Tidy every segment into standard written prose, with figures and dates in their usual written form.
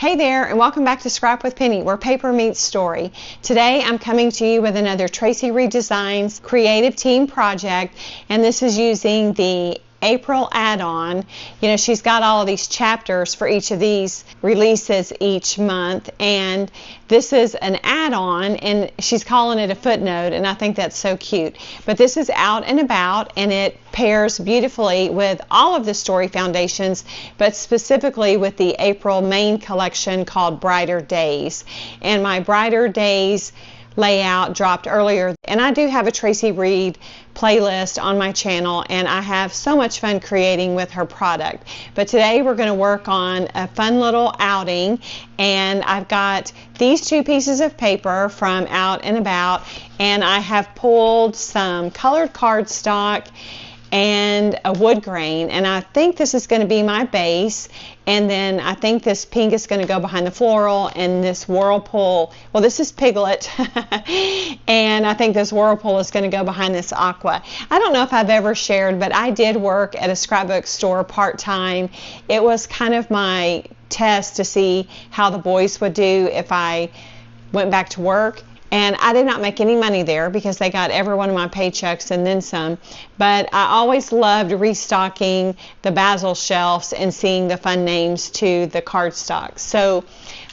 Hey there, and welcome back to Scrap with Penny, where paper meets story. Today I'm coming to you with another Traci Reed Designs creative team project, and this is using the April add-on. You know, she's got all of these chapters for each of these releases each month, and this is an add-on, and she's calling it a footnote, and I think that's so cute. But this is out and about, and it pairs beautifully with all of the story foundations, but specifically with the April main collection called Brighter Days. And my Brighter Days layout dropped earlier, and I do have a Traci Reed playlist on my channel, and I have so much fun creating with her product. But today we're going to work on a fun little outing, and I've got these two pieces of paper from Out and About, and I have pulled some colored cardstock and a wood grain, and I think this is going to be my base, and then I think this pink is going to go behind the floral, and this whirlpool, well, this is Piglet, and I think this whirlpool is going to go behind this aqua. I don't know if I've ever shared, but I did work at a scrapbook store part-time. It was kind of my test to see how the boys would do if I went back to work. And I did not make any money there because they got every one of my paychecks and then some. But I always loved restocking the Basil shelves and seeing the fun names to the cardstock. So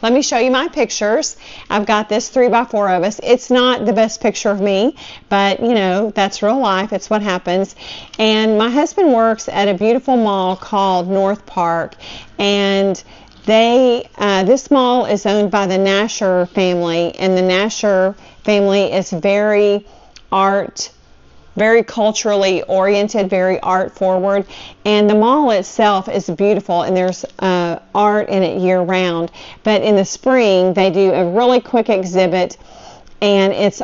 let me show you my pictures. I've got this 3x4 of us. It's not the best picture of me, but you know, that's real life. It's what happens. And my husband works at a beautiful mall called NorthPark, and this mall is owned by the Nasher family, and the Nasher family is very culturally oriented, very art forward, and the mall itself is beautiful, and there's art in it year round. But in the spring they do a really quick exhibit, and these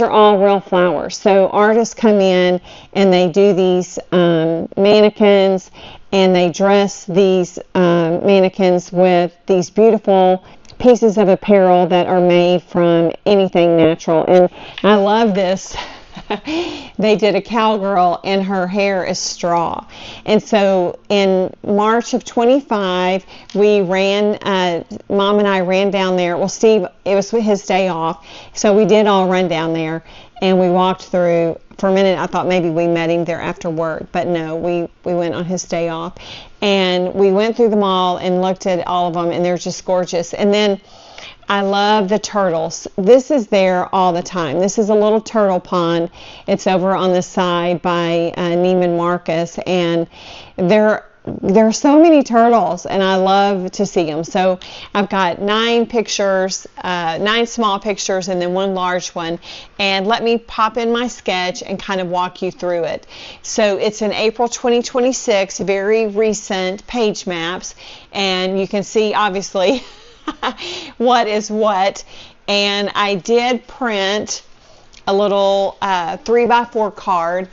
are all real flowers. So artists come in and they do these mannequins, and they dress these mannequins with these beautiful pieces of apparel that are made from anything natural. And I love this. They did a cowgirl, and her hair is straw. And so in March of 25, we ran, Mom and I ran down there. Well, Steve, it was his day off, so we did all run down there, and we walked through. For a minute I thought maybe we met him there after work, but no, we went on his day off, and we went through the mall and looked at all of them, and they're just gorgeous. And then I love the turtles. This is there all the time. This is a little turtle pond. It's over on the side by Neiman Marcus, and there are so many turtles, and I love to see them. So I've got 9 pictures, 9 small pictures, and then 1 large one. And let me pop in my sketch and kind of walk you through it. So it's in April 2026, very recent page maps, and you can see obviously what is what. And I did print a little 3x4 card.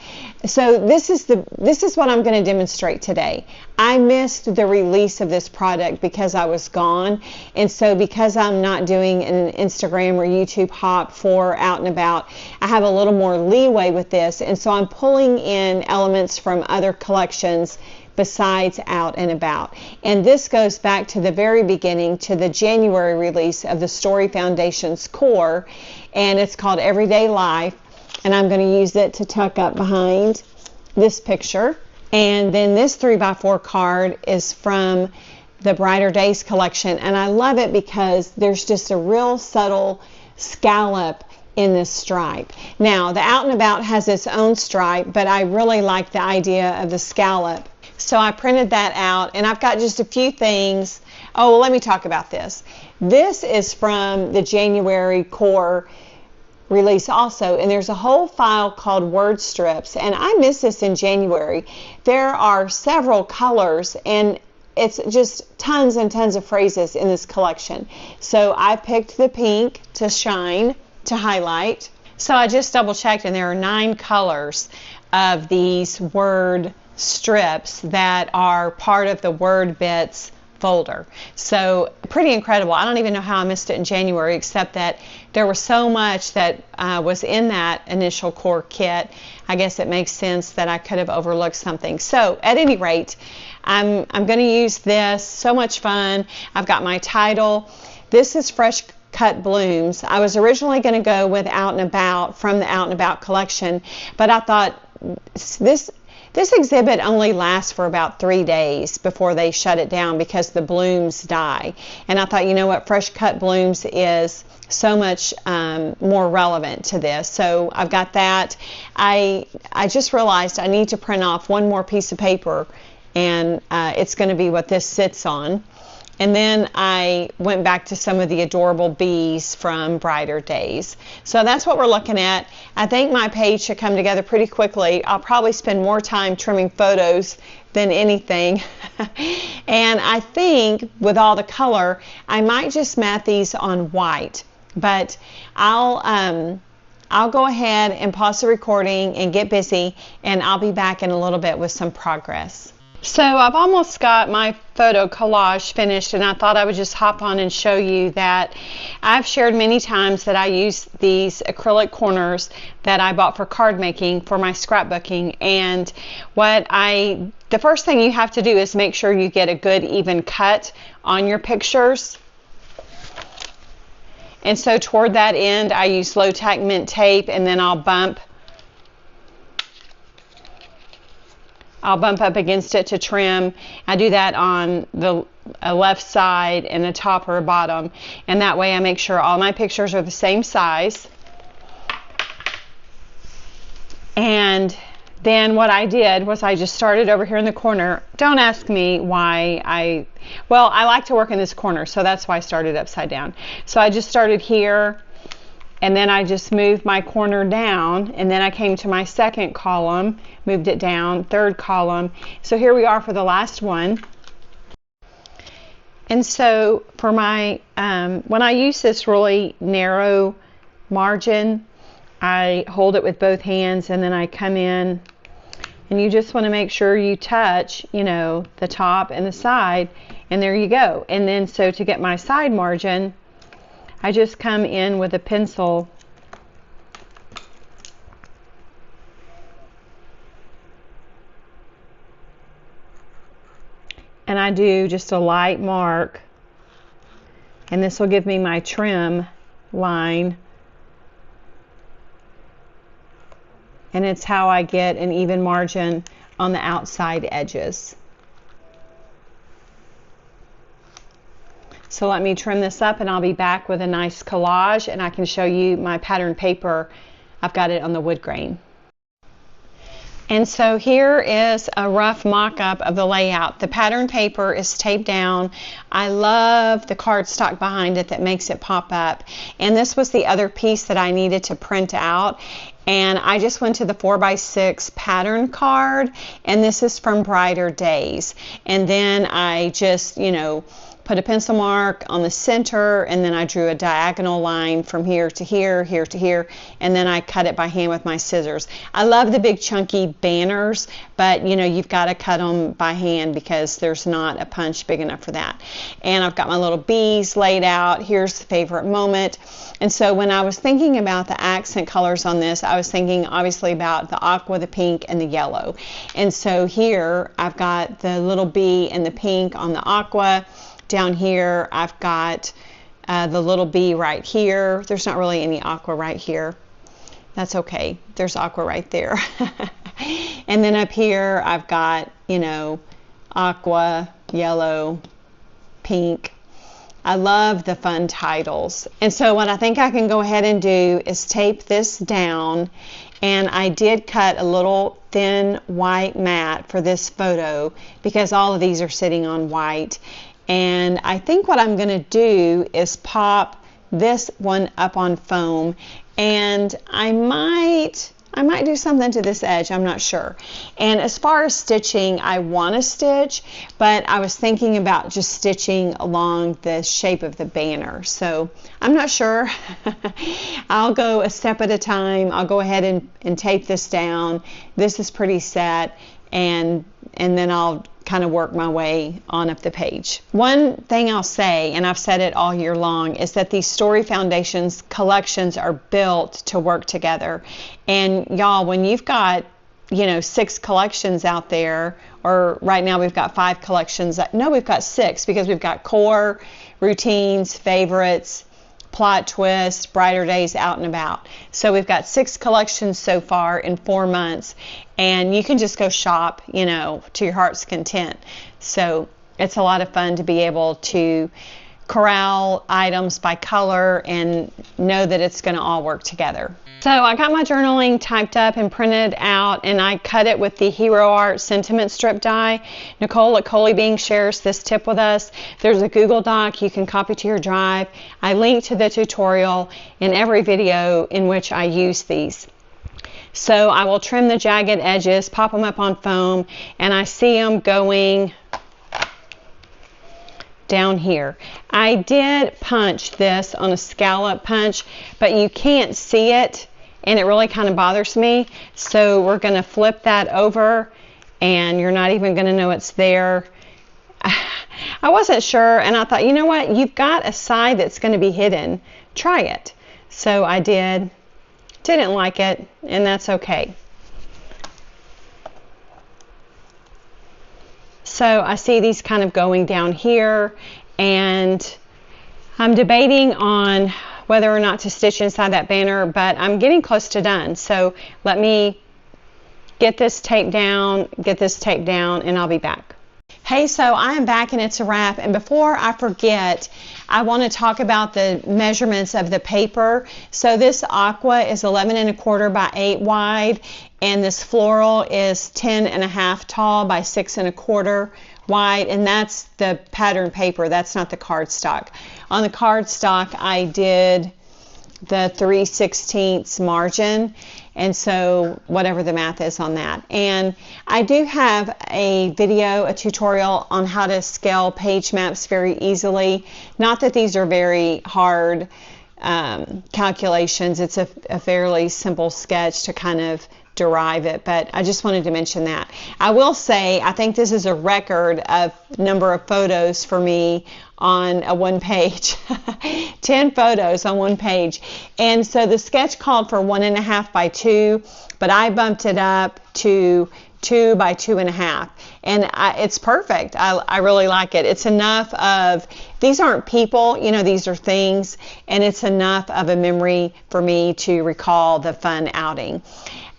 So this is what I'm going to demonstrate today. I missed the release of this product because I was gone, and so because I'm not doing an Instagram or YouTube hop for Out and About, I have a little more leeway with this, and so I'm pulling in elements from other collections besides Out and About. And this goes back to the very beginning, to the January release of the Story Foundation's core, and it's called Everyday Life, and I'm going to use it to tuck up behind this picture. And then this 3x4 card is from the Brighter Days collection, and I love it because there's just a real subtle scallop in this stripe. Now the Out and About has its own stripe, but I really like the idea of the scallop. So I printed that out, and I've got just a few things. Oh, well, let me talk about this. This is from the January core release also, and there's a whole file called Word Strips, and I missed this in January. There are several colors, and it's just tons and tons of phrases in this collection. So I picked the pink to shine, to highlight. So I just double checked, and there are 9 colors of these word strips that are part of the Word Bits folder. So pretty incredible. I don't even know how I missed it in January, except that there was so much that was in that initial core kit. I guess it makes sense that I could have overlooked something. So at any rate, I'm going to use this. So much fun. I've got my title. This is Fresh Cut Blooms. I was originally going to go with Out and About from the Out and About collection, but I thought this exhibit only lasts for about 3 days before they shut it down because the blooms die. And I thought, you know what, Fresh Cut Blooms is so much more relevant to this. So I've got that. I just realized I need to print off one more piece of paper, and it's going to be what this sits on. And then I went back to some of the adorable bees from Brighter Days. So that's what we're looking at. I think my page should come together pretty quickly. I'll probably spend more time trimming photos than anything. And I think with all the color, I might just mat these on white. But I'll go ahead and pause the recording and get busy, and I'll be back in a little bit with some progress. So I've almost got my photo collage finished, and I thought I would just hop on and show you that I've shared many times that I use these acrylic corners that I bought for card making for my scrapbooking. And the first thing you have to do is make sure you get a good even cut on your pictures. And so toward that end, I use low tack mint tape, and then I'll bump up against it to trim. I do that on the left side and the top or bottom, and that way I make sure all my pictures are the same size. And then what I did was I just started over here in the corner. Don't ask me why I like to work in this corner, so that's why I started upside down. So I just started here, and then I just moved my corner down, and then I came to my second column, moved it down, third column. So here we are for the last one. And so for my, when I use this really narrow margin, I hold it with both hands, and then I come in, and you just want to make sure you touch, you know, the top and the side, and there you go. And then so to get my side margin, I just come in with a pencil and I do just a light mark, and this will give me my trim line, and it's how I get an even margin on the outside edges. So let me trim this up, and I'll be back with a nice collage, and I can show you my pattern paper. I've got it on the wood grain. And so here is a rough mock-up of the layout. The pattern paper is taped down. I love the cardstock behind it that makes it pop up. And this was the other piece that I needed to print out. And I just went to the 4x6 pattern card, and this is from Brighter Days. And then I just, you know, put a pencil mark on the center, and then I drew a diagonal line from here to here, here to here, and then I cut it by hand with my scissors. I love the big chunky banners, but you know, you've got to cut them by hand because there's not a punch big enough for that. And I've got my little bees laid out. Here's the favorite moment. And so when I was thinking about the accent colors on this, I was thinking obviously about the aqua, the pink, and the yellow. And so here I've got the little bee and the pink on the aqua. Down here I've got the little bee right here. There's not really any aqua right here. That's okay. There's aqua right there. And then up here I've got, you know, aqua, yellow, pink. I love the fun titles. And so what I think I can go ahead and do is tape this down. And I did cut a little thin white mat for this photo because all of these are sitting on white. And I think what I'm going to do is pop this one up on foam, and I might do something to this edge, I'm not sure. And as far as stitching, I want to stitch, but I was thinking about just stitching along the shape of the banner. So I'm not sure. I'll go a step at a time. I'll go ahead and tape this down. This is pretty set, and then I'll kind of work my way on up the page. One thing I'll say, and I've said it all year long, is that these Story Foundations collections are built to work together. And y'all, when you've got you know, 6 collections out there, or right now we've got 5 collections. No, we've got 6, because we've got core, routines, favorites, plot twist, brighter days, out and about. So we've got 6 collections so far in 4 months, and you can just go shop, you know, to your heart's content. So it's a lot of fun to be able to corral items by color and know that it's going to all work together. So I got my journaling typed up and printed out, and I cut it with the Hero Art sentiment strip die. Nicole at Coley Bing shares this tip with us. There's a Google Doc you can copy to your drive. I link to the tutorial in every video in which I use these. So I will trim the jagged edges, pop them up on foam, and I see them going down here. I did punch this on a scallop punch, but you can't see it, and it really kind of bothers me. So we're going to flip that over, and you're not even going to know it's there. I wasn't sure, and I thought, you know what, you've got a side that's going to be hidden. Try it. So I did. Didn't like it, and that's okay. So I see these kind of going down here, and I'm debating on whether or not to stitch inside that banner, but I'm getting close to done. So let me get this tape down, and I'll be back. Hey, so I am back, and it's a wrap. And before I forget, I want to talk about the measurements of the paper. So this aqua is 11 1/4 by 8 wide, and this floral is 10 1/2 tall by 6 1/4 wide, and that's the pattern paper. That's not the cardstock. On the cardstock, I did the 3/16 margin, and so whatever the math is on that. And I do have a video, a tutorial on how to scale page maps very easily. Not that these are very hard calculations. It's a fairly simple sketch to kind of derive it, but I just wanted to mention that. I will say I think this is a record of number of photos for me on a one page. 10 photos on one page. And so the sketch called for 1 1/2 by 2, but I bumped it up to 2 by 2 1/2, and it's perfect. I really like it. It's enough of, these aren't people, you know, these are things, and it's enough of a memory for me to recall the fun outing.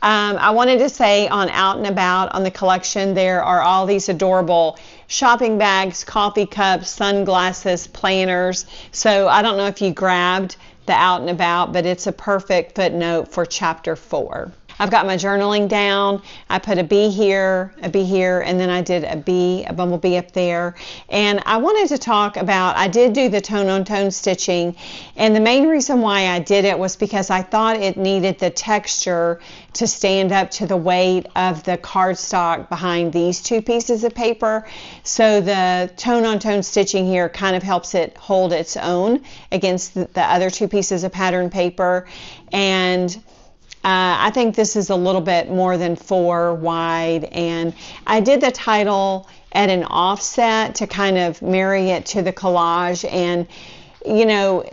I wanted to say on Out and About on the collection, there are all these adorable shopping bags, coffee cups, sunglasses, planners. So I don't know if you grabbed the Out and About, but it's a perfect footnote for chapter 4. I've got my journaling down. I put a bee here, and then I did a bumblebee up there. And I wanted to talk about, I did do the tone-on-tone stitching, and the main reason why I did it was because I thought it needed the texture to stand up to the weight of the cardstock behind these 2 pieces of paper. So the tone-on-tone stitching here kind of helps it hold its own against the other 2 pieces of pattern paper. And I think this is a little bit more than 4 wide, and I did the title at an offset to kind of marry it to the collage. And you know,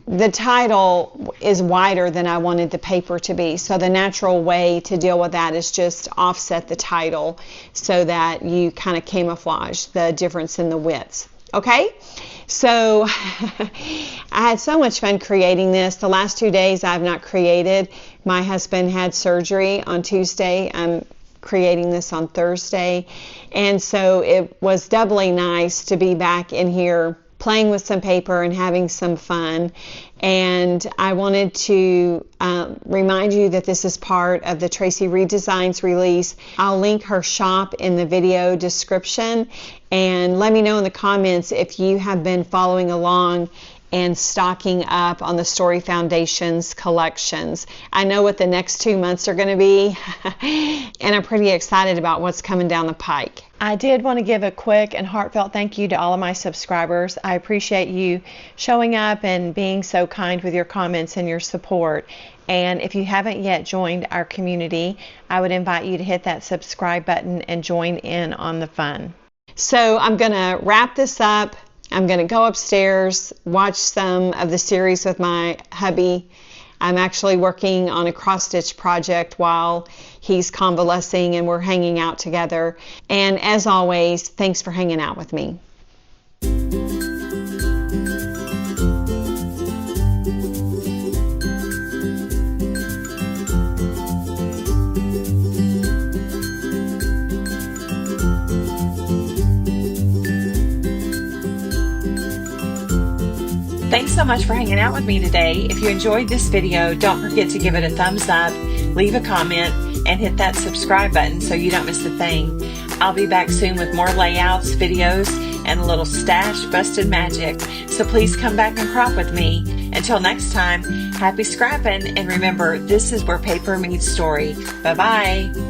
the title is wider than I wanted the paper to be, so the natural way to deal with that is just offset the title so that you kind of camouflage the difference in the widths. Okay, so I had so much fun creating this. The last 2 days I've not created. My husband had surgery on Tuesday. I'm creating this on Thursday, and so it was doubly nice to be back in here playing with some paper and having some fun. And I wanted to remind you that this is part of the Traci Reed Designs release. I'll link her shop in the video description, and let me know in the comments if you have been following along and stocking up on the Story Foundation's collections. I know what the next 2 months are going to be, and I'm pretty excited about what's coming down the pike. I did want to give a quick and heartfelt thank you to all of my subscribers. I appreciate you showing up and being so kind with your comments and your support. And if you haven't yet joined our community, I would invite you to hit that subscribe button and join in on the fun. So I'm going to wrap this up. I'm going to go upstairs, watch some of the series with my hubby. I'm actually working on a cross-stitch project while he's convalescing, and we're hanging out together. And as always, thanks for hanging out with me. Thanks so much for hanging out with me today. If you enjoyed this video, don't forget to give it a thumbs up, leave a comment, and hit that subscribe button so you don't miss a thing. I'll be back soon with more layouts, videos, and a little stash busted magic. So please come back and crop with me. Until next time, happy scrapping, and remember, this is where paper meets story. Bye-bye.